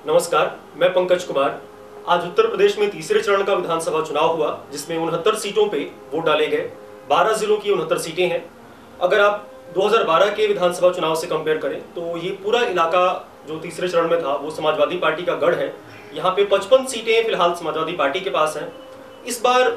नमस्कार, मैं पंकज कुमार। आज उत्तर प्रदेश में तीसरे चरण का विधानसभा चुनाव हुआ, जिसमें 69 सीटों पे वोट डाले गए। 12 जिलों की 69 सीटें हैं। अगर आप 2012 के विधानसभा चुनाव से कंपेयर करें तो ये पूरा इलाका जो तीसरे चरण में था वो समाजवादी पार्टी का गढ़ है। यहाँ पे 55 सीटें फिलहाल समाजवादी पार्टी के पास हैं। इस बार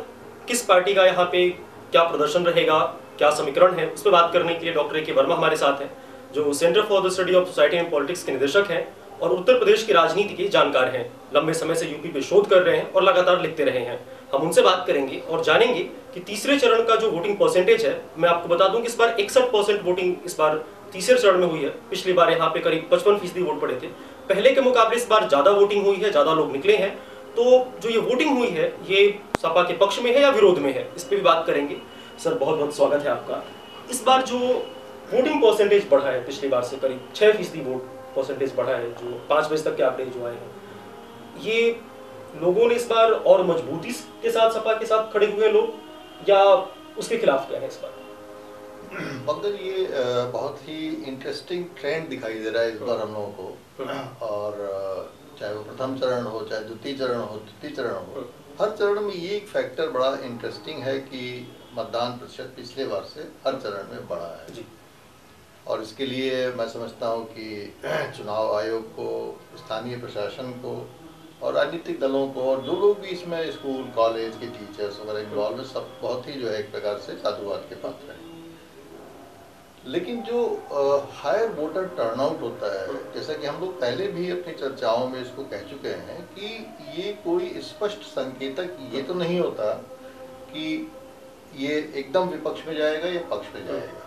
किस पार्टी का यहाँ पे क्या प्रदर्शन रहेगा, क्या समीकरण है, उस पर बात करने के लिए डॉक्टर ए के वर्मा हमारे साथ हैं, जो centre for the study of society and politics के निदेशक हैं और उत्तर प्रदेश की राजनीति के जानकार हैं। लंबे समय से यूपी पे शोध कर रहे हैं और लगातार लिखते रहे हैं। हम उनसे बात करेंगे और जानेंगे कि तीसरे चरण का जो वोटिंग परसेंटेज है। मैं आपको बता दूं कि इस बार 61% वोटिंग इस बार तीसरे चरण में हुई है। पिछली बार यहाँ पे करीब 55% वोट पड़े थे। पहले के मुकाबले इस बार ज्यादा वोटिंग हुई है, ज्यादा लोग निकले हैं। तो जो ये वोटिंग हुई है ये सपा के पक्ष में है या विरोध में है, इस पर भी बात करेंगे। सर, बहुत बहुत स्वागत है आपका। इस बार जो वोटिंग परसेंटेज बढ़ा है पिछली बार से, करीब 6% वोट परसेंटेज बढ़ा है, जो 5 बजे तक के आंकड़े जो आए हैं, ये लोगों ने इस बार और मजबूती के साथ सपा के साथ खड़े हुए लोग या उसके खिलाफ गए हैं इस बार? पंकज, ये बहुत ही इंटरेस्टिंग ट्रेंड दिखाई दे रहा है इस बार हम लोगों को। और चाहे वो प्रथम चरण हो, चाहे द्वितीय चरण हो, तृतीय चरण हो, हर चरण में ये एक फैक्टर बड़ा इंटरेस्टिंग है कि मतदान प्रतिशत पिछले बार से हर चरण में बढ़ा है जी। और इसके लिए मैं समझता हूँ कि चुनाव आयोग को, स्थानीय प्रशासन को और राजनीतिक दलों को और जो लोग भी इसमें स्कूल कॉलेज के टीचर्स वगैरह इन्वॉल्व है, सब बहुत ही जो है एक प्रकार से साधुवाद के पात्र हैं। लेकिन जो हायर वोटर टर्नआउट होता है, जैसा कि हम लोग पहले भी अपनी चर्चाओं में इसको कह चुके हैं कि ये कोई स्पष्ट संकेतक ये तो नहीं होता कि ये एकदम विपक्ष में जाएगा या पक्ष में जाएगा।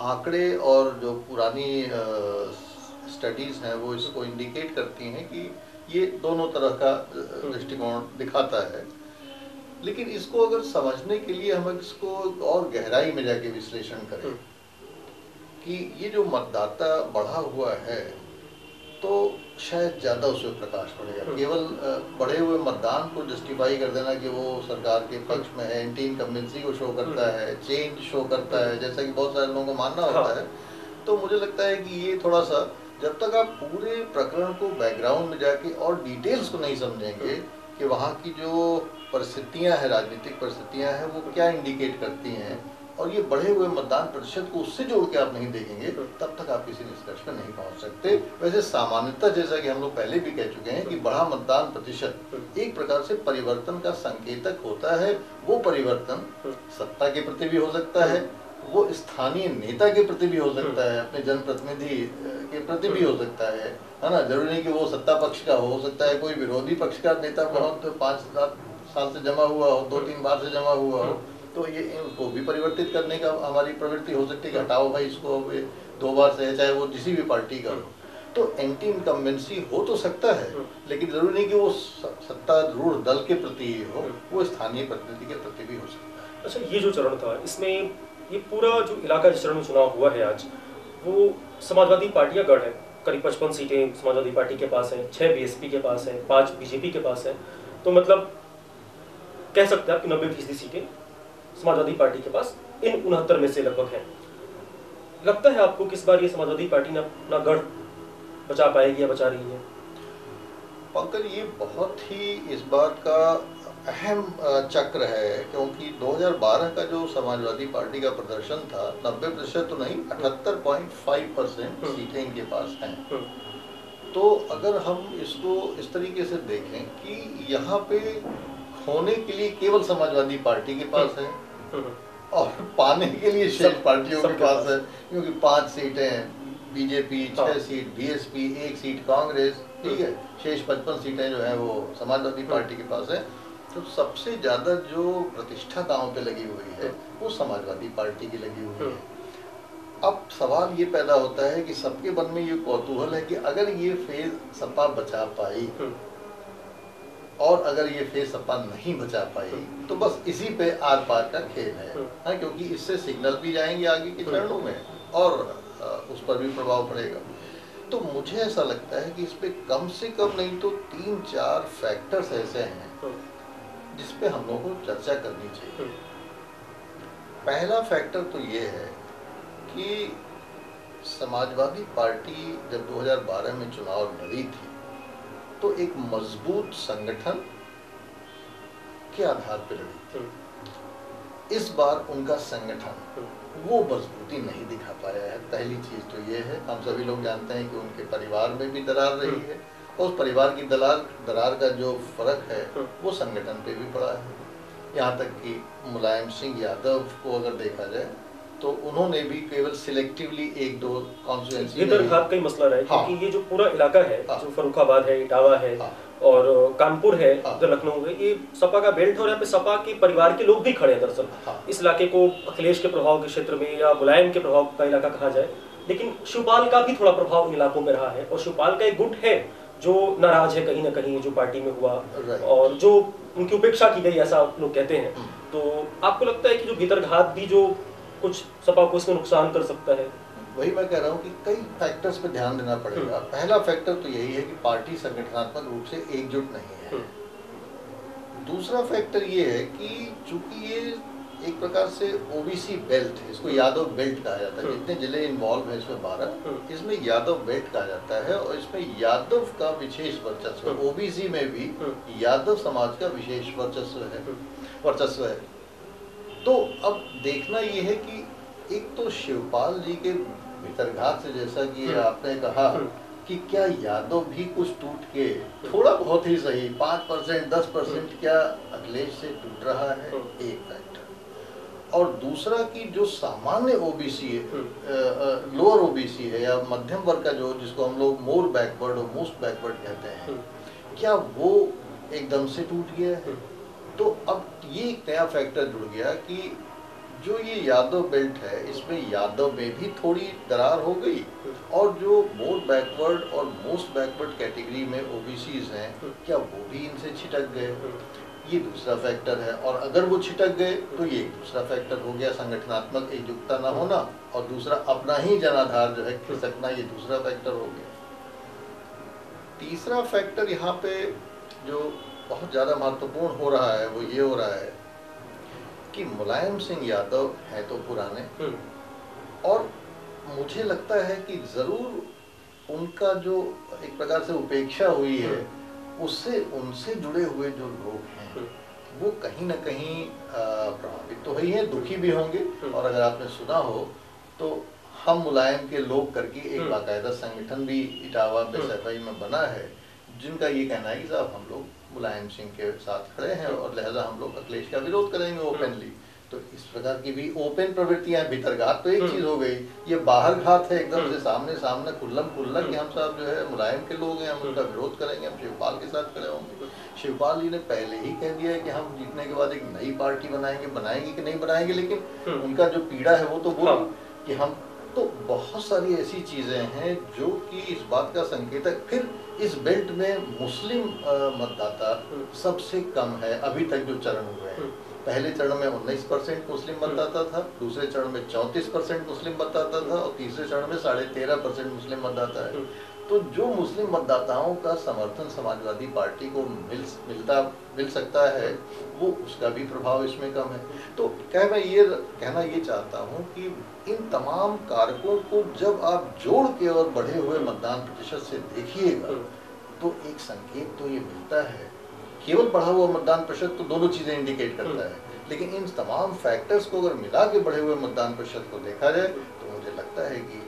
आंकड़े और जो पुरानी स्टडीज हैं वो इसको इंडिकेट करती हैं कि ये दोनों तरह का दृष्टिकोण दिखाता है। लेकिन इसको अगर समझने के लिए हम इसको और गहराई में जाके विश्लेषण करें कि ये जो मतदाता बढ़ा हुआ है तो शायद ज़्यादा उसमें प्रकाश पड़ेगा। केवल बढ़े हुए मतदान को जस्टिफाई कर देना कि वो सरकार के पक्ष में है, एंटी इनकम्बेंसी को शो करता है, चेंज शो करता है, जैसा कि बहुत सारे लोगों को मानना होता है। तो मुझे लगता है कि ये थोड़ा सा, जब तक आप पूरे प्रकरण को बैकग्राउंड में जाके और डिटेल्स को नहीं समझेंगे कि वहाँ की जो परिस्थितियाँ हैं, राजनीतिक परिस्थितियाँ हैं, वो क्या इंडिकेट करती हैं, और ये बढ़े हुए मतदान प्रतिशत को उससे जोड़ के आप नहीं देखेंगे, तब तक आप किसी निष्कर्ष पर नहीं पहुंच सकते। वैसे सामान्यतः, जैसा कि हम लोग पहले भी कह चुके हैं, कि बढ़ा मतदान प्रतिशत एक प्रकार से परिवर्तन का संकेतक होता है। वो परिवर्तन सत्ता के प्रति भी हो सकता है, वो स्थानीय नेता के प्रति भी हो सकता है, अपने जनप्रतिनिधि के प्रति भी हो सकता है ना। जरूरी नहीं कि वो सत्ता पक्ष का हो सकता है कोई विरोधी पक्ष का नेता बहुत 5-7 साल से जमा हुआ हो, 2-3 बार से जमा हुआ हो, तो ये इनको भी परिवर्तित करने का हमारी प्रवृत्ति हो सकती है कि हटाओ भाई इसको, 2 बार से, चाहे वो किसी भी पार्टी का हो। तो एंटी इनकम्बेंसी हो तो सकता है, लेकिन जरूरी नहीं कि वो सत्तारूढ़ दल के प्रति हो, वो स्थानीय प्रतिनिधि के प्रति भी हो सकता है। अच्छा, ये जो चरण था, इसमें ये पूरा जो इलाका जिस चरण में चुनाव हुआ है आज, वो समाजवादी पार्टी का गढ़ है। करीब 55 सीटें समाजवादी पार्टी के पास हैं, 6 बीएसपी के पास हैं, 5 बीजेपी के पास हैं। तो मतलब कह सकते हैं आप कि 90% सीटें समाजवादी पार्टी के पास इन 69 में से लगभग है। लगता है आपको किस बार ये समाजवादी पार्टी ने अपना गढ़ बचा पाएगी या बचा रही है? पंकज, ये बहुत ही इस बात का अहम चक्र है, क्योंकि 2012 का जो समाजवादी पार्टी का प्रदर्शन था, 90% तो नहीं, 78.5% सीटें इनके पास हैं। तो अगर हम इसको इस तरीके से देखें कि यहाँ पे होने के लिए केवल समाजवादी पार्टी के पास है और पाने के लिए शेष पार्टियों के पास है, क्योंकि 5 सीटें BJP, 6 seat BSP, 1 seat Congress, ठीक है, शेष 55 सीटें जो है वो समाजवादी पार्टी के पास है। तो सबसे ज्यादा जो प्रतिष्ठा दांव पे लगी हुई है वो समाजवादी पार्टी की लगी हुई है। अब सवाल ये पैदा होता है कि सबके मन में ये कौतूहल है कि अगर ये फेज सपा बचा पाई और अगर ये फेज सपा नहीं बचा पाई तो बस इसी पे आर पार का खेल है, क्योंकि इससे सिग्नल भी जाएंगे आगे के चरणों में और उस पर भी प्रभाव पड़ेगा। तो मुझे ऐसा लगता है कि इस पे कम से कम नहीं तो 3-4 फैक्टर्स ऐसे हैं जिसपे हम लोगों को चर्चा करनी चाहिए। पहला फैक्टर तो ये है कि समाजवादी पार्टी जब 2012 में चुनाव लड़ी थी तो एक मजबूत संगठन के आधार पर लड़ी थी। इस बार उनका संगठन वो मजबूती नहीं दिखा पाया है। पहली चीज तो ये है, हम सभी लोग जानते हैं कि उनके परिवार में भी दरार रही है और उस परिवार की दरार का जो फर्क है वो संगठन पे भी पड़ा है। यहाँ तक कि मुलायम सिंह यादव को अगर देखा जाए तो उन्होंने भी केवल सिलेक्टिवली एक दो कॉन्स्टिट्यूएंसी घात का ही मसला रहा है। हाँ, क्योंकि ये जो पूरा इलाका है, हाँ, जो फर्रुखाबाद है, इटावा है, हाँ, और कानपुर है, हाँ, लखनऊ है, ये सपा का बेल्ट है और यहाँ पे सपा के परिवार के लोग भी खड़े हैं दरअसल। हाँ, इस इलाके को अखिलेश के प्रभाव के क्षेत्र में या मुलायम के प्रभाव का इलाका कहा जाए, लेकिन शिवपाल का भी थोड़ा प्रभाव इन इलाकों में रहा है और शिवपाल का एक गुट है जो नाराज है कहीं ना कहीं जो पार्टी में हुआ और जो उनकी उपेक्षा की गई, ऐसा लोग कहते हैं। तो आपको लगता है कि जो भीतरघात भी जो कुछ सपा को इसमें नुकसान कर सकता है? वही मैं कह रहा हूँ कि कई फैक्टर्स पे ध्यान देना पड़ेगा। पहला फैक्टर तो यही है कि पार्टी संगठनात्मक रूप से एकजुट नहीं है। दूसरा फैक्टर ये है कि चूंकि ये एक प्रकार से ओबीसी बेल्ट है, इसको यादव बेल्ट कहा जाता है। जितने जिले इन्वॉल्व है इसमें 12, इसमें यादव बेल्ट कहा जाता है और इसमें यादव का विशेष वर्चस्व, ओबीसी में भी यादव समाज का विशेष वर्चस्व है। तो अब देखना ये है कि एक तो शिवपाल जी के भीतरघात से, जैसा कि आपने कहा कि क्या यादव भी कुछ टूट के थोड़ा बहुत ही सही 5% 10% क्या अखिलेश से टूट रहा है, एक फैक्टर। और दूसरा कि जो सामान्य ओबीसी है, लोअर ओबीसी है या मध्यम वर्ग का जो जिसको हम लोग मोर बैकवर्ड और मोस्ट बैकवर्ड कहते हैं, क्या वो एकदम से टूट गया है। तो अब ये एक नया फैक्टर जुड़ गया कि जो ये यादव बेल्ट है इसमें यादव में भी थोड़ी दरार हो गई और जो मोर बैकवर्ड और मोस्ट बैकवर्ड कैटेगरी में ओबीसीज हैं क्या वो भी इनसे छिटक गए, ये दूसरा फैक्टर है। और अगर वो छिटक गए तो ये दूसरा फैक्टर हो गया, संगठनात्मक एकजुटता न होना, और दूसरा अपना ही जनाधार जो है खिसकना, ये दूसरा फैक्टर हो गया। तीसरा फैक्टर यहाँ पे जो बहुत ज़्यादा महत्वपूर्ण हो रहा है वो ये हो रहा है कि मुलायम सिंह यादव है तो पुराने, और मुझे लगता है कि ज़रूर उनका जो एक प्रकार से उपेक्षा हुई है उससे उनसे जुड़े हुए जो लोग हैं वो कहीं ना कहीं प्रभावित तो हुई है, दुखी भी होंगे। और अगर आपने सुना हो तो हम मुलायम के लोग करके एक बाकायदा संगठन भी इटावा बेसफाई में बना है, जिनका ये कहना है कि साहब हम लोग मुलायम सिंह के साथ खड़े हैं और लिहाजा हम लोग अखिलेश का विरोध करेंगे ओपनली। तो इस प्रकार की भी ओपन प्रवृत्तियां, भीतरघात तो एक चीज हो गई, ये बाहर घात है एकदम से सामने सामने खुल्लम खुल्ला कि हम साहब जो है मुलायम के लोग हैं, हम उनका विरोध करेंगे, हम शिवपाल के साथ खड़े होंगे। शिवपाल जी ने पहले ही कह दिया है कि हम जीतने के बाद एक नई पार्टी बनाएंगे कि नहीं बनाएंगे, लेकिन उनका जो पीड़ा है वो तो वो कि हम, तो बहुत सारी ऐसी चीजें हैं जो कि इस बात का संकेतक। फिर इस बेल्ट में मुस्लिम मतदाता सबसे कम है अभी तक जो चरण हुए हैं। पहले चरण में 19% मुस्लिम मतदाता था, दूसरे चरण में 34% मुस्लिम मतदाता था और तीसरे चरण में 13.5% मुस्लिम मतदाता है। तो जो मुस्लिम मतदाताओं का समर्थन समाजवादी पार्टी को मिल सकता है वो उसका भी प्रभाव इसमें कम है। तो कहना ये चाहता हूँ कि इन तमाम कारकों को जब आप जोड़ के और बढ़े हुए मतदान प्रतिशत से देखिएगा तो एक संकेत तो ये मिलता है। केवल बढ़ा हुआ मतदान प्रतिशत तो दोनों चीजें इंडिकेट करता है, लेकिन इन तमाम फैक्टर्स को अगर मिला के बढ़े हुए मतदान प्रतिशत को देखा जाए तो मुझे लगता है कि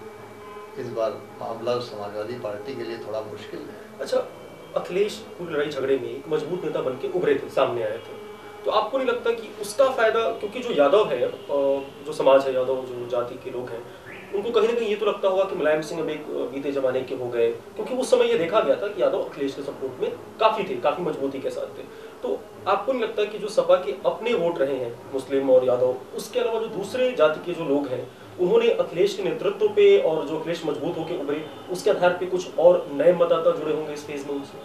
इस बार मामला समाजवादी पार्टी के लिए थोड़ा मुश्किल है। अच्छा, अखिलेश पूरी लड़ाई झगड़े में एक मजबूत नेता बन के उभरे थे, सामने आए थे, तो आपको नहीं लगता कि उसका फायदा, क्योंकि जो यादव है, जो समाज है यादव, जो जाति के लोग हैं, उनको कहीं ना कहीं ये तो लगता होगा कि मुलायम सिंह अब एक बीते जमाने के हो गए, क्योंकि उस समय ये देखा गया था कि यादव अखिलेश के सपोर्ट में काफी थे, काफी मजबूती के साथ थे। तो आपको नहीं लगता कि जो सपा के अपने वोट रहे हैं मुस्लिम और यादव, उसके अलावा जो दूसरे जाति के जो लोग हैं उन्होंने अखिलेश के नेतृत्व पे और जो अखिलेश मजबूत होकर उभरे उसके आधार पे कुछ और नए मतदाता जुड़े होंगे इस फेज में उनसे?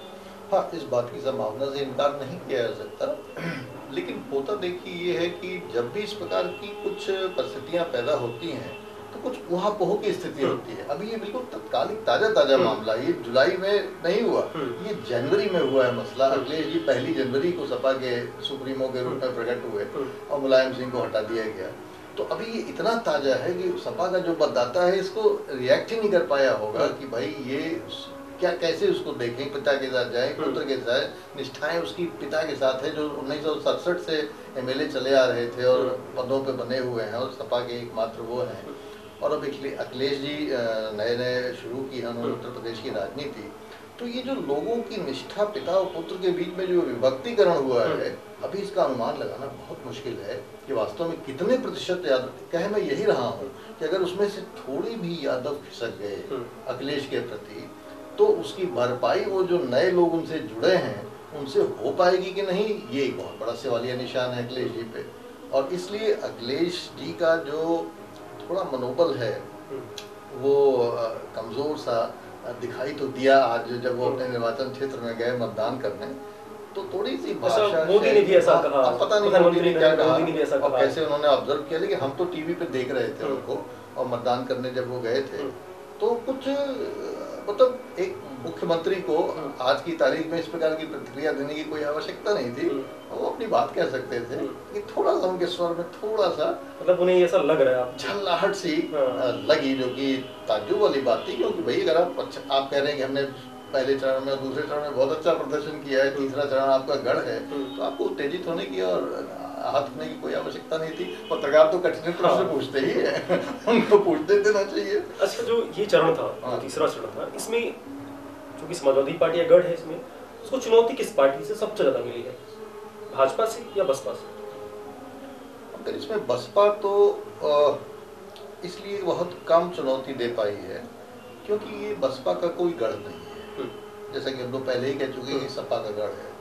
हाँ, इस बात की संभावना से इनकार नहीं किया जा सकता, लेकिन होता देखिए ये है कि जब भी इस प्रकार की कुछ परिस्थितियां पैदा होती हैं तो कुछ ऊहापोह की स्थिति होती है। अभी ये बिल्कुल तत्कालिक ताजा मामला, ये जुलाई में नहीं हुआ, ये जनवरी में हुआ है मसला। अखिलेश जी 1 जनवरी को सपा के सुप्रीमो के रूप में प्रकट हुए और मुलायम सिंह को हटा दिया गया। तो अभी ये इतना ताजा है कि सपा का जो मतदाता है इसको रिएक्ट ही नहीं कर पाया होगा कि भाई ये क्या कैसे उसको देखें, पिता के साथ जाए, पुत्र के साथ, निष्ठाएं उसकी पिता के साथ है जो 1967 से एमएलए चले आ रहे थे और पदों पे बने हुए हैं और सपा के एकमात्र वो हैं। और अब अखिलेश जी नए नए शुरू की है उन्होंने उत्तर प्रदेश की राजनीति। तो ये जो लोगों की निष्ठा पिता और पुत्र के बीच में जो विभक्तिकरण हुआ है, अभी इसका अनुमान लगाना बहुत मुश्किल है कि वास्तव में कितने प्रतिशत यादव, कहे मैं यही रहा हूँ कि अगर उसमें से थोड़ी भी यादव खिसक गए अखिलेश के प्रति, तो उसकी भरपाई वो जो नए लोग उनसे जुड़े हैं उनसे हो पाएगी कि नहीं, ये एक बहुत बड़ा सवालिया निशान है अखिलेश जी पे। और इसलिए अखिलेश जी का जो थोड़ा मनोबल है वो कमज़ोर सा दिखाई तो दिया आज जब वो अपने निर्वाचन क्षेत्र में गए मतदान करने। तो थोड़ी सी भाषा, मोदी ने भी ऐसा कहा, पता नहीं मोदी ने क्या कहा और कैसे उन्होंने ऑब्जर्व किया, लेकिन हम तो टीवी पे देख रहे थे उनको। और मतदान करने जब वो गए थे तो कुछ मतलब एक मुख्यमंत्री को आज की तारीख में इस प्रकार की प्रतिक्रिया देने की कोई आवश्यकता नहीं थी। वो अपनी बात कह सकते थे कि थोड़ा सा उनके स्वर में थोड़ा सा मतलब उन्हें ऐसा लग रहा है झल्लाहट सी लगी, जो कि ताज्जुब वाली बात थी। क्योंकि भाई अगर आप कह रहे हैं कि हमने पहले चरण में दूसरे चरण में बहुत अच्छा प्रदर्शन किया है, तीसरा चरण आपका गढ़ है, तो आपको उत्तेजित होने की और आहत होने की कोई आवश्यकता नहीं थी। पत्रकार तो कठिन प्रश्न पूछते ही है, उनको पूछते देना चाहिए। अच्छा, जो ये चरण था, तीसरा चरण था, इसमें जो कि समाजवादी पार्टी का गढ़ है, इसमें उसको चुनौती किस पार्टी से सबसे ज्यादा मिली है, भाजपा से या बसपा से? अगर इसमें बसपा तो इसलिए बहुत कम चुनौती दे पाई है क्योंकि ये बसपा का कोई गढ़ नहीं है। जैसा कि हम लोग पहले ही कह चुके हैं कि सपा का गढ़ है।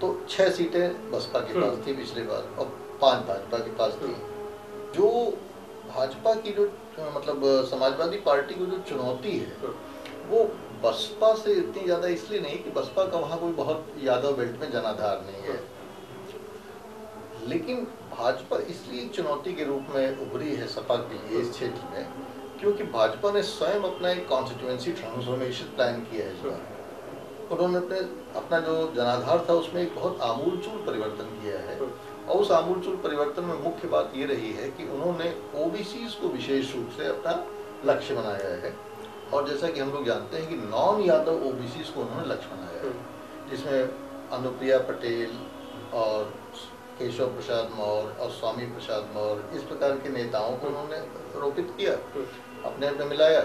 तो 6 सीटें बसपा के पास थी पिछली बार और 5 भाजपा के पास थी। जो भाजपा की जो मतलब समाजवादी पार्टी की जो चुनौती है वो बसपा से इतनी ज्यादा इसलिए नहीं कि बसपा का वहाँ कोई बहुत यादव बेल्ट में जनाधार नहीं है, लेकिन भाजपा इसलिए चुनौती के रूप में उभरी है सपा के लिए इस क्षेत्र में क्योंकि भाजपा ने स्वयं अपना एक कॉन्स्टिट्यूएंसी ट्रांसफॉर्मेशन प्लान किया है इस बार। उन्होंने अपना जो जनाधार था उसमें एक बहुत आमूलचूल परिवर्तन किया है और उस आमूलचूल परिवर्तन में मुख्य बात ये रही है कि उन्होंने ओबीसीज को विशेष रूप से अपना लक्ष्य बनाया है। और जैसा कि हम लोग जानते हैं कि नॉन यादव ओबीसीज को उन्होंने लक्ष्य बनाया है, जिसमें अनुप्रिया पटेल और केशव प्रसाद मौर्य और स्वामी प्रसाद मौर्य इस प्रकार के नेताओं को उन्होंने रोपित किया, अपने अपने मिलाया।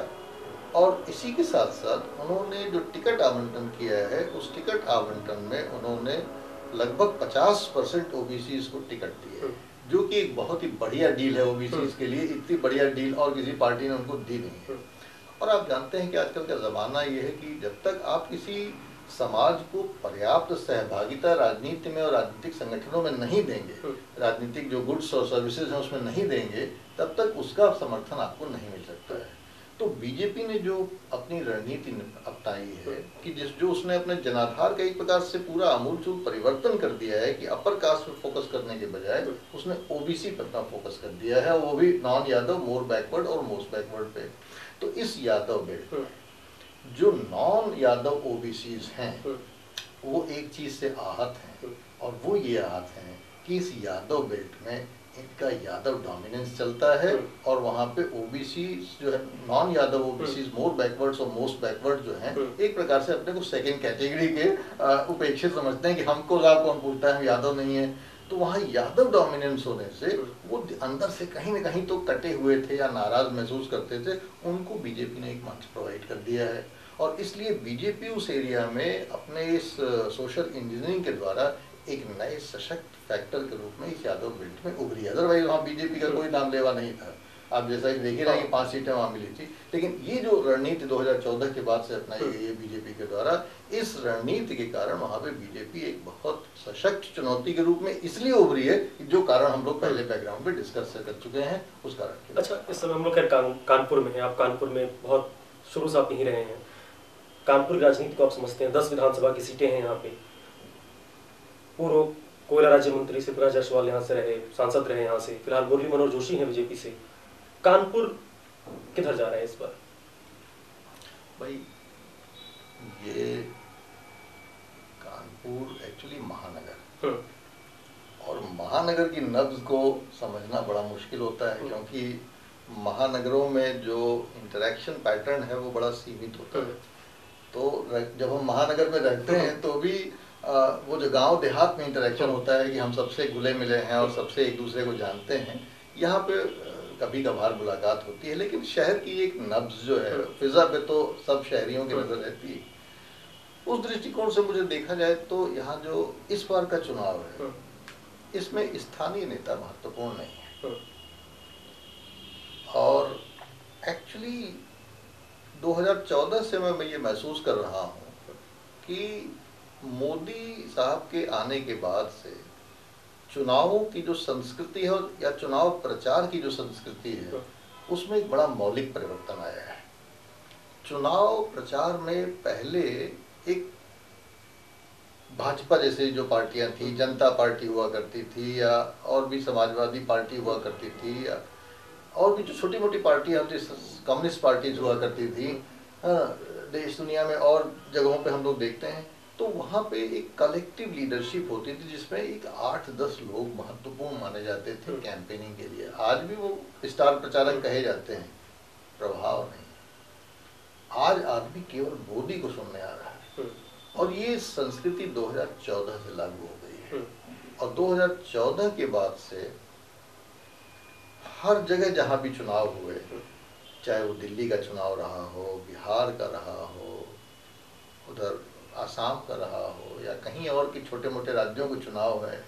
और इसी के साथ साथ उन्होंने जो टिकट आवंटन किया है उस टिकट आवंटन में उन्होंने लगभग 50% ओबीसीज को टिकट दिए, जो कि एक बहुत ही बढ़िया डील है ओबीसीज के लिए। इतनी बढ़िया डील और किसी पार्टी ने उनको दी नहीं है। और आप जानते हैं कि आजकल का ज़माना ये है कि जब तक आप किसी समाज को पर्याप्त सहभागिता राजनीति में और राजनीतिक संगठनों में नहीं देंगे, राजनीतिक जो गुड्स और सर्विसेज हैं उसमें नहीं देंगे, तब तक उसका समर्थन आपको नहीं मिल सकता है। तो बीजेपी ने जो अपनी रणनीति अपनाई है कि जो उसने अपने जनाधार का एक प्रकार से पूरा आमूलचूल परिवर्तन कर दिया है कि अपर कास्ट पर फोकस करने के बजाय उसने ओबीसी पर अपना फोकस कर दिया है, वो भी नॉन यादव, मोर बैकवर्ड और मोस्ट बैकवर्ड पे। तो इस यादव बेल्ट जो नॉन यादव ओबीसीज हैं वो एक चीज से आहत हैं और वो ये आहत हैं कि इस यादव बेल्ट में इनका यादव डोमिनेंस चलता है और वहाँ पे ओबीसी जो है नॉन यादव ओबीसी मोर बैकवर्ड्स और मोस्ट बैकवर्ड जो हैं एक प्रकार से अपने को सेकंड कैटेगरी के उपेक्षित समझते हैं कि हमको लाभ कौन पूछता है, हम यादव नहीं है। तो वहाँ यादव डोमिनेंस होने से वो अंदर से कहीं ना कहीं तो कटे हुए थे या नाराज महसूस करते थे, उनको बीजेपी ने एक मंच प्रोवाइड कर दिया है। और इसलिए बीजेपी उस एरिया में अपने इस सोशल इंजीनियरिंग के द्वारा एक नए सशक्त फैक्टर के रूप में इस यादव बेल्ट में उभरी है। अदरवाइज वहाँ बीजेपी का कोई नाम लेवा नहीं था। आप जैसा कि देख ही रहे हैं कि 5 सीटें वहाँ मिली थी, लेकिन ये जो रणनीति 2014 के बाद से अपनाई गई है बीजेपी के द्वारा, इस रणनीति के कारण वहाँ पे बीजेपी एक बहुत सशक्त चुनौती के रूप में इसलिए उभरी है जो कारण हम लोग पहले बैकग्राउंड पे डिस्कस कर चुके हैं उस कारण। अच्छा, इस समय हम लोग खैर कानपुर में हैं, आप कानपुर में बहुत शुरू से आप यहीं रहे हैं, कानपुर की राजनीति को आप समझते हैं। 10 विधानसभा की सीटें हैं यहाँ पे, पूर्व कोयला राज्य मंत्री शिवराज जायसवाल यहाँ से रहे, सांसद रहे यहाँ से, फिलहाल मुरली मनोहर जोशी हैं बीजेपी से। कानपुर किधर जा रहा है इस बार? भाई ये कानपुर एक्चुअली महानगर और महानगर की नब्ज को समझना बड़ा मुश्किल होता है क्योंकि महानगरों में जो इंटरेक्शन पैटर्न है वो बड़ा सीमित होता है। तो जब हम महानगर में रहते हैं तो भी वो जो गांव देहात में इंटरेक्शन होता है कि हम सबसे घुले मिले हैं और सबसे एक दूसरे को जानते हैं, यहाँ पे कभी कभार मुलाकात होती है, लेकिन शहर की एक नब्ज जो है फिजा पे तो सब शहरियों की नजर रहती है। उस दृष्टिकोण से मुझे देखा जाए तो यहाँ जो इस बार का चुनाव है इसमें स्थानीय नेता महत्वपूर्ण नहीं है। और एक्चुअली 2014 से मैं ये महसूस कर रहा हूँ कि मोदी साहब के आने के बाद से चुनावों की जो संस्कृति है या चुनाव प्रचार की जो संस्कृति है उसमें एक बड़ा मौलिक परिवर्तन आया है। चुनाव प्रचार में पहले एक भाजपा जैसे जो पार्टियां थी, जनता पार्टी हुआ करती थी या और भी समाजवादी पार्टी हुआ करती थी या और भी जो छोटी मोटी पार्टियां होती, कम्युनिस्ट पार्टीज हुआ करती थी देश दुनिया में और जगहों पे हम लोग देखते हैं, तो वहाँ पे एक कलेक्टिव लीडरशिप होती थी जिसमें एक 8-10 लोग महत्वपूर्ण माने जाते थे कैंपेनिंग के लिए। आज भी वो स्टार प्रचारक कहे जाते हैं, प्रभाव नहीं। आज आदमी केवल मोदी को सुनने आ रहा है और ये संस्कृति 2014 से लागू हो गई है। और 2014 के बाद से हर जगह जहाँ भी चुनाव हुए, चाहे वो दिल्ली का चुनाव रहा हो, बिहार का रहा हो, उधर आसाम का रहा हो या कहीं और के छोटे मोटे राज्यों के चुनाव है,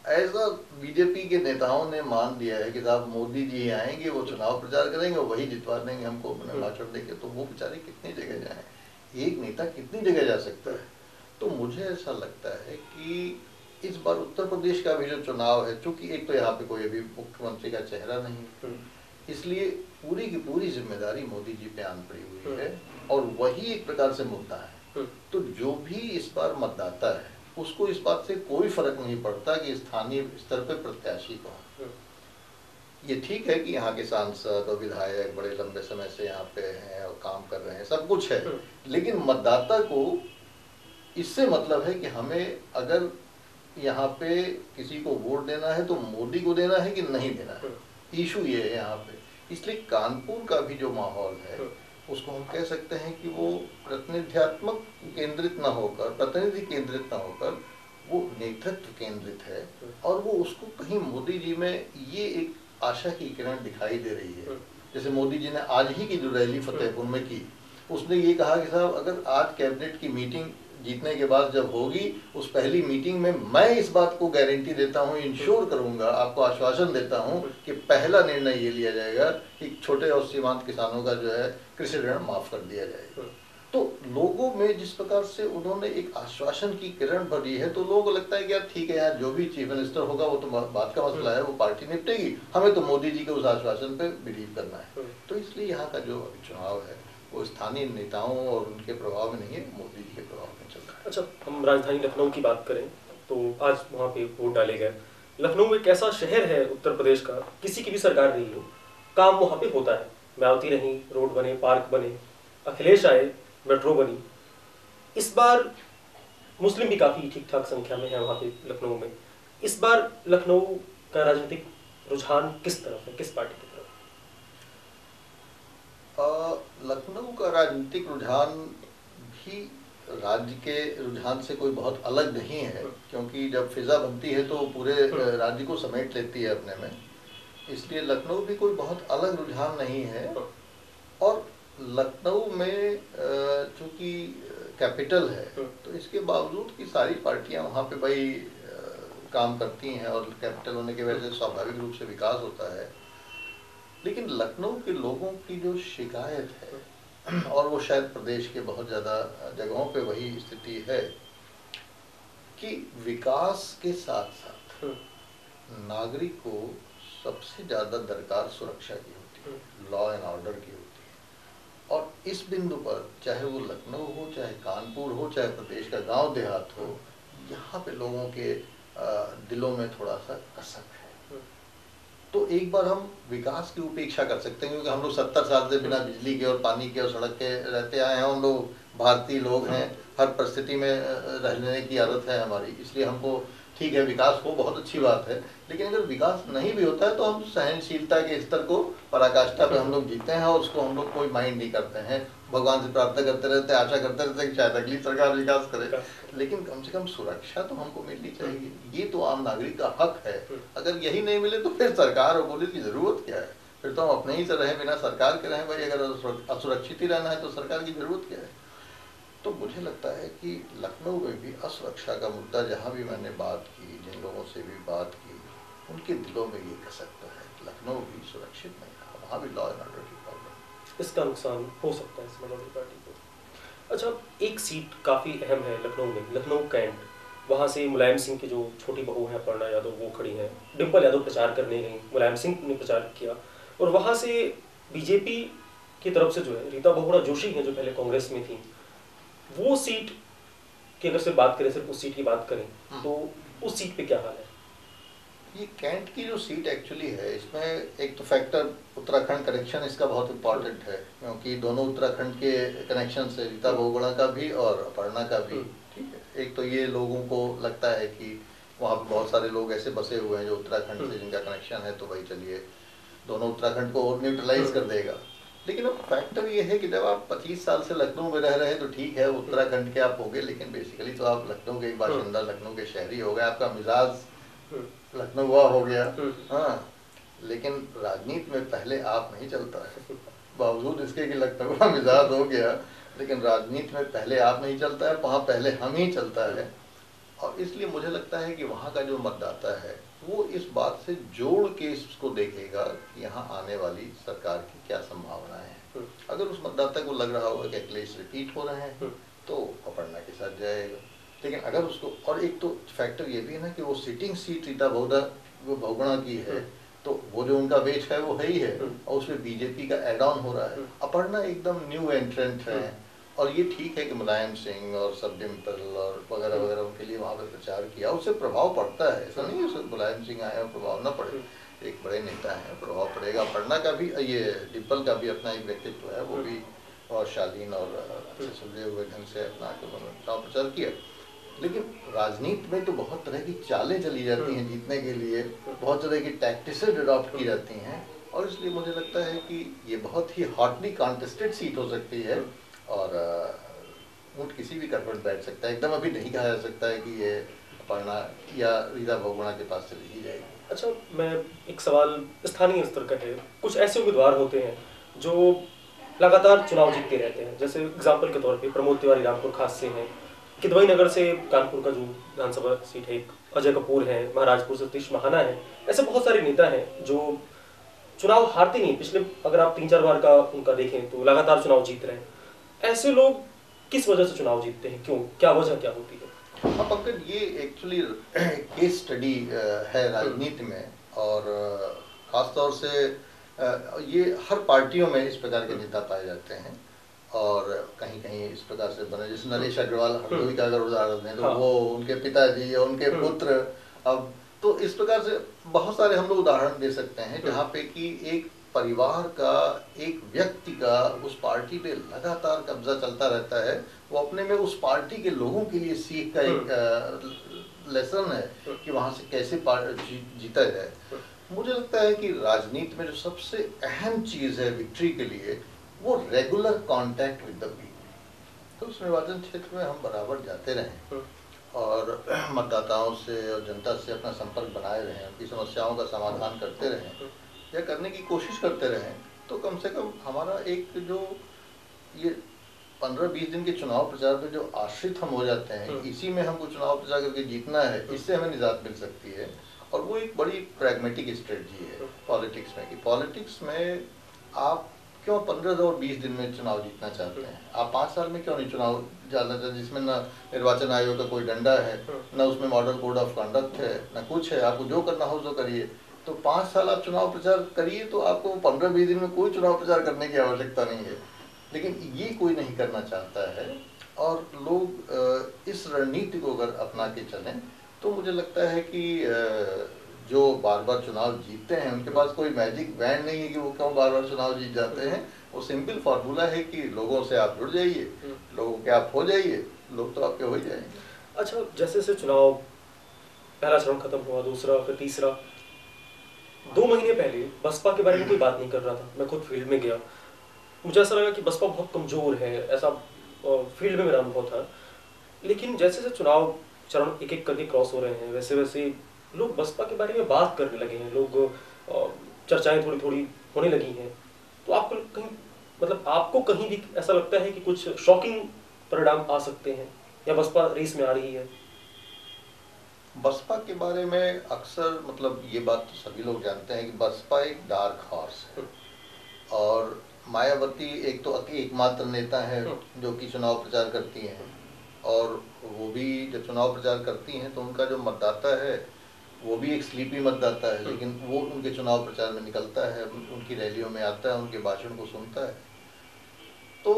ऐसा बीजेपी के नेताओं ने मान दिया है कि साहब मोदी जी आएंगे, वो चुनाव प्रचार करेंगे, वही जितवा देंगे हमको, अपने भाषण देंगे। तो वो बेचारे कितनी जगह जाएं, एक नेता कितनी जगह जा सकता है। तो मुझे ऐसा लगता है कि इस बार उत्तर प्रदेश का भी जो चुनाव है, चूंकि एक तो यहाँ पे कोई अभी मुख्यमंत्री का चेहरा नहीं, इसलिए पूरी की पूरी जिम्मेदारी मोदी जी पे आन पड़ी हुई है और वही एक प्रकार से मुद्दा है। तो जो भी इस बार मतदाता है उसको इस बात से कोई फर्क नहीं पड़ता कि स्थानीय स्तर पे प्रत्याशी कौन। ये ठीक है कि यहाँ के सांसद और विधायक बड़े लंबे समय से यहाँ पे हैं और काम कर रहे हैं, सब कुछ है, लेकिन मतदाता को इससे मतलब है कि हमें अगर यहाँ पे किसी को वोट देना है तो मोदी को देना है कि नहीं देना है। इशू ये है यहाँ पे। इसलिए कानपुर का भी जो माहौल है उसको हम कह सकते हैं कि वो प्रतिनिध्यात्मक केंद्रित न होकर, प्रतिनिधि केंद्रित न होकर, वो नेतृत्व केंद्रित है। और वो उसको कहीं मोदी जी में ये एक आशा की किरण दिखाई दे रही है। जैसे मोदी जी ने आज ही की जो रैली फतेहपुर में की, उसने ये कहा कि साहब अगर आज कैबिनेट की मीटिंग जीतने के बाद जब होगी, उस पहली मीटिंग में मैं इस बात को गारंटी देता हूँ, इंश्योर करूंगा, आपको आश्वासन देता हूँ कि पहला निर्णय ये लिया जाएगा कि छोटे और सीमांत किसानों का जो है कृषि ऋण माफ कर दिया जाएगा। तो लोगों में जिस प्रकार से उन्होंने एक आश्वासन की किरण भरी है, तो लोगों को लगता है कि यार ठीक है यार, जो भी चीफ मिनिस्टर होगा वो तो बात का मसला है, वो पार्टी निपटेगी, हमें तो मोदी जी के उस आश्वासन पे बिलीव करना है। तो इसलिए यहाँ का जो चुनाव है वो स्थानीय नेताओं और उनके प्रभाव में नहीं है, मोदी जी के प्रभाव में चल रहा है। अच्छा, हम राजधानी लखनऊ की बात करें तो आज वहाँ पे वोट डाले गए। लखनऊ एक ऐसा शहर है उत्तर प्रदेश का, किसी की भी सरकार रही हो, काम वहाँ पे होता है। मायावती रही, रोड बने, पार्क बने, अखिलेश आए, मेट्रो बनी। इस बार मुस्लिम भी काफी ठीक ठाक संख्या में है वहाँ पे लखनऊ में। इस बार लखनऊ का राजनीतिक रुझान किस तरफ है, किस पार्टी की तरफ? लखनऊ का राजनीतिक रुझान भी राज्य के रुझान से कोई बहुत अलग नहीं है, क्योंकि जब फिजा बनती है तो पूरे राज्य को समेट लेती है अपने में। इसलिए लखनऊ भी कोई बहुत अलग रुझान नहीं है। और लखनऊ में चूंकि कैपिटल है तो इसके बावजूद कि सारी पार्टियां वहाँ पे भाई काम करती हैं और कैपिटल होने की वजह से स्वाभाविक रूप से विकास होता है, लेकिन लखनऊ के लोगों की जो शिकायत है, और वो शायद प्रदेश के बहुत ज़्यादा जगहों पे वही स्थिति है, कि विकास के साथ साथ नागरिक को सबसे ज़्यादा दरकार सुरक्षा की होती है, लॉ एंड ऑर्डर की होती है। और इस बिंदु पर चाहे वो लखनऊ हो, चाहे कानपुर हो, चाहे प्रदेश का गांव देहात हो, यहाँ पे लोगों के दिलों में थोड़ा सा कसक है। तो एक बार हम विकास की उपेक्षा कर सकते हैं, क्योंकि हम लोग 70 साल से बिना बिजली के और पानी के और सड़क के रहते आए हैं। हम लोग भारतीय लोग हैं, हर परिस्थिति में रहने की आदत है हमारी, इसलिए हमको ठीक है विकास हो, बहुत अच्छी बात है। लेकिन अगर विकास नहीं भी होता है तो हम सहनशीलता के स्तर को पराकाष्ठा पे हम लोग जीते हैं और उसको हम लोग कोई माइंड नहीं करते हैं। भगवान से प्रार्थना करते रहते हैं, आशा करते रहते हैं कि शायद अगली सरकार विकास करे, लेकिन कम से कम सुरक्षा तो हमको मिलनी चाहिए। ये तो आम नागरिक का हक है। अगर यही नहीं मिले तो फिर सरकार और पुलिस की जरूरत क्या है? फिर तो हम अपने ही से रहें, बिना सरकार के रहें। भाई अगर असुरक्षित ही रहना है तो सरकार की जरूरत क्या है? तो मुझे लगता है कि लखनऊ में भी असुरक्षा का मुद्दा, जहाँ भी मैंने बात की, जिन लोगों से भी बात की, उनके दिलों में ये कसक तो है कि लखनऊ भी सुरक्षित नहीं रहा, वहाँ भी लॉ एंड ऑर्डर की प्रॉब्लम। इसका नुकसान हो सकता है समाजवादी पार्टी को। अच्छा, एक सीट काफ़ी अहम है लखनऊ में, लखनऊ कैंट। वहाँ से मुलायम सिंह की जो छोटी बहू है अपर्णा यादव, वो खड़ी हैं। डिम्पल यादव प्रचार करने गई, मुलायम सिंह ने प्रचार किया। और वहाँ से बीजेपी की तरफ से जो है रीता बहुगुणा जोशी हैं, जो पहले कांग्रेस में थी, वो सीट की अगर सिर्फ बात करें, सिर्फ उस सीट की बात करें, तो उस सीट पे क्या हाल है? ये कैंट की जो सीट एक्चुअली है, इसमें एक तो फैक्टर उत्तराखंड कनेक्शन इसका बहुत इम्पोर्टेंट है, क्योंकि दोनों उत्तराखंड के कनेक्शन से, रीता बहुगुणा का भी और अपर्णा का भी। ठीक है, एक तो ये लोगों को लगता है कि वहाँ पे बहुत सारे लोग ऐसे बसे हुए हैं जो उत्तराखंड से जिनका कनेक्शन है, तो भाई चलिए दोनों उत्तराखंड को और न्यूट्रलाइज कर देगा। लेकिन अब फैक्टर ये है कि जब आप 25 साल से लखनऊ में रह रहे हैं तो ठीक है उत्तराखंड के आप हो गए, लेकिन बेसिकली तो आप लखनऊ के बाशिंदा, लखनऊ के शहरी हो गए, आपका मिजाज लखनऊ हुआ हो गया। हाँ, लेकिन राजनीति में पहले आप नहीं चलता है, बावजूद इसके कि लखनऊ का मिजाज हो गया, लेकिन राजनीति में पहले आप नहीं चलता है, वहाँ पहले हम ही चलता है। और इसलिए मुझे लगता है कि वहाँ का जो मतदाता है वो इस बात से जोड़ के इसको देखेगा कि यहाँ आने वाली सरकार की क्या संभावनाएं हैं। अगर उस मतदाता को लग रहा होगा कि अखिलेश रिपीट हो रहे हैं तो अपर्णा के साथ जाएगा। लेकिन अगर उसको, और एक तो फैक्टर ये भी है ना कि वो सिटिंग सीट रीता बहुगुणा की है, तो वो जो उनका बेच है वो है ही है, और उसमें बीजेपी का एड ऑन हो रहा है। अपर्णा एकदम न्यू एंट्रेंट है, और ये ठीक है कि मुलायम सिंह और सब डिम्पल और वगैरह वगैरह उनके लिए वहाँ पर प्रचार किया, उससे प्रभाव पड़ता है। ऐसा नहीं है मुलायम सिंह आए और प्रभाव ना पड़े, एक बड़े नेता हैं, प्रभाव पड़ेगा। अपर्णा का भी, ये डिम्पल का भी अपना एक व्यक्तित्व है, वो भी बहुत शालीन और अच्छे सुलझे हुए ढंग से अपना चुनाव प्रचार किया। लेकिन राजनीति में तो बहुत तरह की चालें चली जाती हैं जीतने के लिए, बहुत तरह की टैक्टिसेस अडॉप्ट की जाती हैं, और इसलिए मुझे लगता है कि ये बहुत ही हॉटली कॉन्टेस्टेड सीट हो सकती है, और ऊँट किसी भी कर पर बैठ सकता है। एकदम अभी नहीं कहा जा सकता है कि ये अपर्णा या रीता बहुगुणा के पास चली ही जाएगी। अच्छा, मैं एक सवाल स्थानीय स्तर का है। कुछ ऐसे उम्मीदवार होते हैं जो लगातार चुनाव जीतते रहते हैं, जैसे एग्जाम्पल के तौर पे प्रमोद तिवारी रामपुर खास से हैं, किदवई नगर से कानपुर का जो विधानसभा सीट है, अजय कपूर है, महाराजपुर से सतीश महाना है। ऐसे बहुत सारे नेता हैं जो चुनाव हारते नहीं, पिछले अगर आप 3-4 बार का उनका देखें तो लगातार चुनाव जीत रहे हैं। ऐसे लोग किस वजह से चुनाव जीतते हैं, क्यों, क्या वजह क्या होती है? हाँ पंकज, ये एक्चुअली केस स्टडी है राजनीति में, और खासतौर से ये हर पार्टियों में इस प्रकार के नेता पाए जाते हैं, और कहीं कहीं इस प्रकार से बने, जैसे नरेश अग्रवाल हरदोई का अगर उदाहरण है तो वो उनके पिताजी या उनके पुत्र, अब तो इस प्रकार से बहुत सारे हम लोग उदाहरण दे सकते हैं जहाँ पे कि एक परिवार का, एक व्यक्ति का उस पार्टी पे लगातार कब्जा चलता रहता है। वो अपने में उस पार्टी के लोगों के लिए सीख का एक लेसन है कि वहाँ से कैसे जीता जाए। मुझे लगता है कि राजनीति में जो सबसे अहम चीज़ है विक्ट्री के लिए, वो regular contact with the people. तो उस निर्वाचन क्षेत्र में हम बराबर जाते रहें और मतदाताओं से और जनता से अपना संपर्क बनाए रहें, उनकी समस्याओं का समाधान करते रहें या करने की कोशिश करते रहें, तो कम से कम हमारा एक जो ये 15-20 दिन के चुनाव प्रचार पे जो आश्रित हम हो जाते हैं, इसी में हमको चुनाव प्रचार करके जीतना है, इससे हमें निजात मिल सकती है। और वो एक बड़ी प्रैग्मेटिक स्ट्रेटजी है पॉलिटिक्स में, कि पॉलिटिक्स में आप क्यों 15 और 20 दिन में चुनाव जीतना चाहते हैं? आप 5 साल में क्यों नहीं चुनाव जाना चाहते, जिसमें ना निर्वाचन आयोग का कोई डंडा है, ना उसमें मॉडल कोड ऑफ कंडक्ट है, ना कुछ है। आपको जो करना हो तो करिए। तो 5 साल आप चुनाव प्रचार करिए, तो आपको 15-20 दिन में कोई चुनाव प्रचार करने की आवश्यकता नहीं है। लेकिन ये कोई नहीं करना चाहता है, और लोग इस रणनीति को अगर अपना के चलें तो मुझे लगता है कि जो बार बार चुनाव जीतते हैं उनके पास कोई मैजिक बैंड नहीं है कि वो क्यों बार बार चुनाव जीत जाते हैं। वो सिंपल फार्मूला है कि लोगों से आप जुड़ जाइए, लोगों के आप हो जाइए, लोग तो आपके हो ही जाएंगे। अच्छा, जैसे जैसे चुनाव पहला चरण खत्म हुआ, दूसरा, फिर तीसरा, 2 महीने पहले बसपा के बारे में कोई बात नहीं कर रहा था। मैं खुद फील्ड में गया, मुझे ऐसा लगा कि बसपा बहुत कमजोर है, ऐसा फील्ड में मेरा अनुभव था। लेकिन जैसे जैसे चुनाव चरण एक एक करके क्रॉस हो रहे हैं, वैसे वैसे लोग बसपा के बारे में बात करने लगे हैं, लोग चर्चाएं थोड़ी थोड़ी होने लगी हैं। तो आपको कहीं, मतलब आपको कहीं भी ऐसा लगता है कि कुछ शॉकिंग परिणाम आ सकते हैं, या बसपा रेस में आ रही है? बसपा के बारे में अक्सर मतलब ये बात तो सभी लोग जानते हैं कि बसपा एक डार्क हॉर्स है, और मायावती एक तो एकमात्र नेता है जो कि चुनाव प्रचार करती हैं, और वो भी जब चुनाव प्रचार करती हैं तो उनका जो मतदाता है वो भी एक स्लीपी मतदाता है, लेकिन वो उनके चुनाव प्रचार में निकलता है, उनकी रैलियों में आता है, उनके भाषण को सुनता है। तो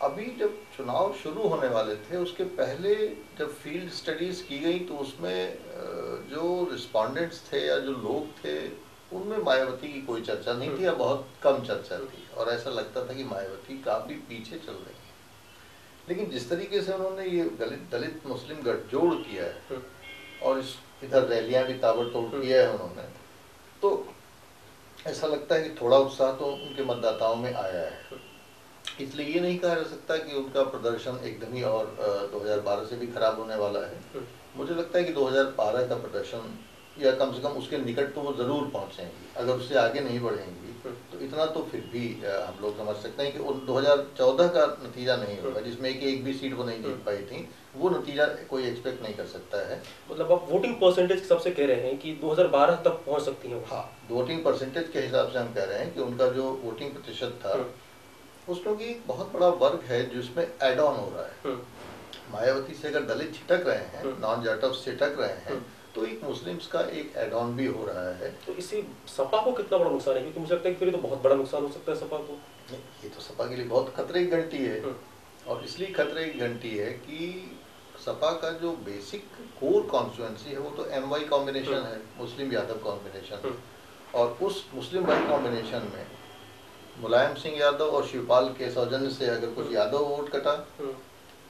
अभी जब चुनाव शुरू होने वाले थे उसके पहले जब फील्ड स्टडीज की गई तो उसमें जो रिस्पोंडेंट्स थे या जो लोग थे उनमें मायावती की कोई चर्चा नहीं थी या बहुत कम चर्चा थी, और ऐसा लगता था कि मायावती काफ़ी पीछे चल रही है। लेकिन जिस तरीके से उन्होंने ये दलित मुस्लिम गठजोड़ किया है और इधर रैलियां भी ताबड़तोड़ किया है उन्होंने, तो ऐसा लगता है कि थोड़ा उत्साह तो उनके मतदाताओं में आया है। इसलिए ये नहीं कहा जा सकता कि उनका प्रदर्शन एकदम ही और 2012 से भी खराब होने वाला है। मुझे लगता है कि 2012 का प्रदर्शन या कम से कम उसके निकट तो वो जरूर पहुंचेंगी, अगर उससे आगे नहीं बढ़ेंगी तो इतना तो फिर भी हम लोग समझ सकते हैं कि 2014 का नतीजा नहीं होगा जिसमें एक भी सीट वो नहीं जीत पाई थी, वो नतीजा कोई एक्सपेक्ट नहीं कर सकता है। मतलब आप वोटिंग परसेंटेज के हिसाब से कह रहे हैं कि 2012 तक पहुंच सकती हैं? हाँ, वोटिंग परसेंटेज के हिसाब से हम कह रहे हैं कि उनका जो वोटिंग प्रतिशत था उसमें भी बहुत बड़ा वर्ग है जिसमें एड ऑन हो रहा है। मायावती से अगर दलित छिटक रहे हैं, नॉन जाटव छिटक रहे हैं, तो एक मुस्लिम्स का एक एड ऑन भी हो रहा है। तो इससे सपा को कितना बड़ा नुकसान है? क्योंकि मुझे लगता है कि फिर तो बहुत बड़ा नुकसान हो सकता है सपा को। ये तो सपा के लिए बहुत खतरे की घंटी है, और इसलिए खतरे की घंटी है कि सपा का जो बेसिक कोर कॉन्स्टिट्यूएंसी है वो तो एमवाई कॉम्बिनेशन है, मुस्लिम यादव कॉम्बिनेशन, और उस मुस्लिम वाई कॉम्बिनेशन में मुलायम सिंह यादव और शिवपाल के सौजन्य से अगर कुछ यादव वोट कटा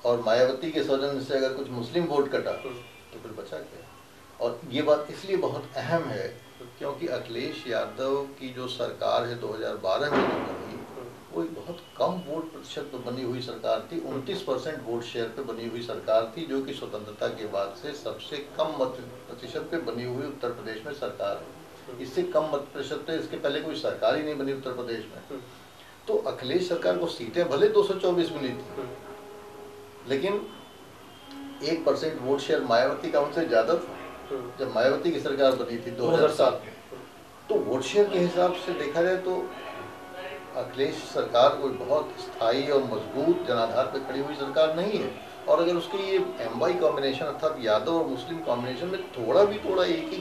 और मायावती के सौजन्य से अगर कुछ मुस्लिम वोट कटा तो फिर बचा क्या। और ये बात इसलिए बहुत अहम है क्योंकि अखिलेश यादव की जो सरकार है 2012 में जो बनी वो एक बहुत कम वोट प्रतिशत पर बनी हुई सरकार थी, 29% वोट शेयर पे बनी हुई सरकार थी, जो कि स्वतंत्रता के बाद से सबसे कम मत प्रतिशत पे बनी हुई उत्तर प्रदेश में सरकार है। इससे कम मत प्रतिशत पे इसके पहले कोई सरकार ही नहीं बनी उत्तर प्रदेश में। तो अखिलेश सरकार को सीटें भले 224 मिली थी, लेकिन 1% वोट शेयर मायावती का उनसे ज्यादा था जब मायावती की सरकार बनी थी 2007 में। तो वोट शेयर के हिसाब से देखा जाए तो अखिलेश सरकार कोई बहुत स्थायी और मजबूत जनाधार पर खड़ी हुई सरकार नहीं है, और अगर उसके ये एमवाई कॉम्बिनेशन अर्थात यादव और मुस्लिम कॉम्बिनेशन में थोड़ा एक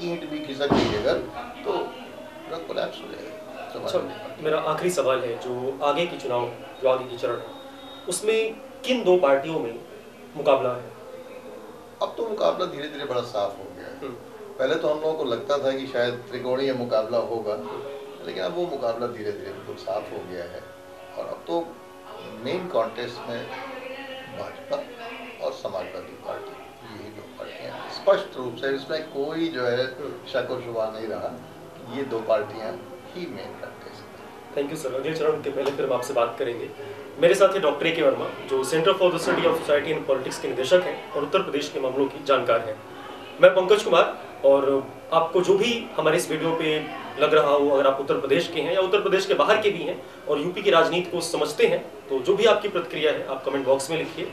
ईंट भी खिसक गई अगर तो पूरा कोलैप्स हो जाएगा। अच्छा, मेरा आखिरी सवाल है, जो आगे की चुनाव, जो आगे की चरण है, उसमें किन दो पार्टियों में मुकाबला है? अब तो मुकाबला धीरे धीरे बड़ा साफ हो गया है। पहले तो हम लोगों को लगता था कि शायद त्रिकोणीय मुकाबला होगा, लेकिन अब वो मुकाबला धीरे धीरे बिल्कुल साफ हो गया है, और अब तो मेन कॉन्टेस्ट में भाजपा और समाजवादी पार्टी, यही दो पार्टियां स्पष्ट रूप से, इसमें कोई जो है शक और शुबा नहीं रहा, ये दो पार्टियां ही मेन कॉन्टेस्ट हैं। Thank you sir. अगले चरण के पहले फिर हम आपसे बात करेंगे। मेरे साथ है डॉक्टर A.K. वर्मा, जो centre for the study of society and politics के निदेशक हैं और उत्तर प्रदेश के मामलों की जानकार हैं। मैं पंकज कुमार, और आपको जो भी हमारे इस वीडियो पे लग रहा हो, अगर आप उत्तर प्रदेश के हैं या उत्तर प्रदेश के बाहर के भी हैं और यूपी की राजनीति को समझते हैं, तो जो भी आपकी प्रतिक्रिया है आप कमेंट बॉक्स में लिखिए।